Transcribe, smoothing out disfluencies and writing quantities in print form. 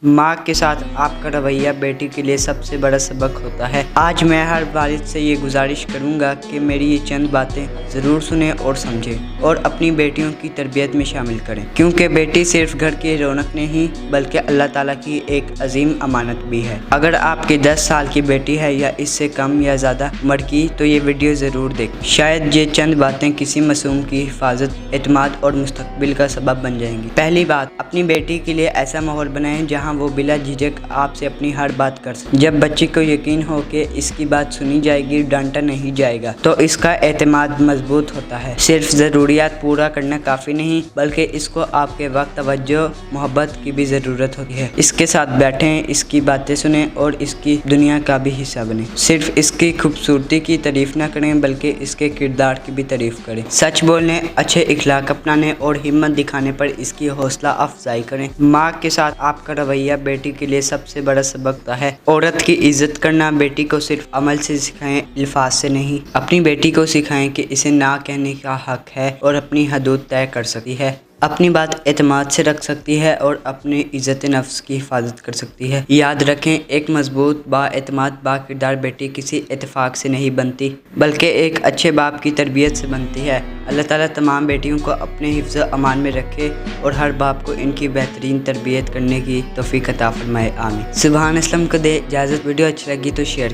माँ के साथ आपका रवैया बेटी के लिए सबसे बड़ा सबक होता है। आज मैं हर वालिद से ये गुजारिश करूँगा कि मेरी ये चंद बातें ज़रूर सुनें और समझें और अपनी बेटियों की तरबियत में शामिल करें, क्योंकि बेटी सिर्फ घर की रौनक नहीं बल्कि अल्लाह ताला की एक अजीम अमानत भी है। अगर आपकी 10 साल की बेटी है या इससे कम या ज़्यादा उम्र की तो ये वीडियो ज़रूर देखें। शायद ये चंद बातें किसी मासूम की हिफाजत, एतमाद और मुस्तकबिल का सबब बन जाएंगी। पहली बात, अपनी बेटी के लिए ऐसा माहौल बनाएं जहाँ वो बिला झिझक आपसे अपनी हर बात कर सके। जब बच्ची को यकीन हो कि इसकी बात सुनी जाएगी, डांटा नहीं जाएगा, तो इसका एतमाद मजबूत होता है। सिर्फ ज़रूरियात पूरा करना काफ़ी नहीं बल्कि इसको आपके वक्त, तवज्जो, मोहब्बत की भी ज़रूरत होती है। इसके साथ बैठें, इसकी बातें सुनें और इसकी दुनिया का भी हिस्सा बनें। सिर्फ इसकी खूबसूरती की तारीफ ना करें बल्कि इसके किरदार की भी तारीफ करें। सच बोलने, अच्छे इखलाक अपनाने और हिम्मत दिखाने पर इसकी हौसला अफजाई करें। माँ के साथ आपका रवैया बेटी के लिए सबसे बड़ा सबक होता है। औरत की इज्जत करना बेटी को सिर्फ अमल से सिखाएं, अल्फाज से नहीं। अपनी बेटी को सिखाएं कि इसे ना कहने का हक है और अपनी हदूद तय कर सकती है, अपनी बात एतमाद से रख सकती है और अपनी इज़्ज़त नफ्स की हिफाजत कर सकती है। याद रखें, एक मजबूत, बाएतमाद, बाकिरदार बेटी किसी इत्तेफाक से नहीं बनती बल्कि एक अच्छे बाप की तरबियत से बनती है। अल्लाह ताला तमाम बेटियों को अपने हिफ्ज़ अमान में रखे और हर बाप को इनकी बेहतरीन तरबियत करने की तौफीक अता फरमाए। आमीन। सुभान अस्लम को दे इजाज़त। वीडियो अच्छी लगी तो शेयर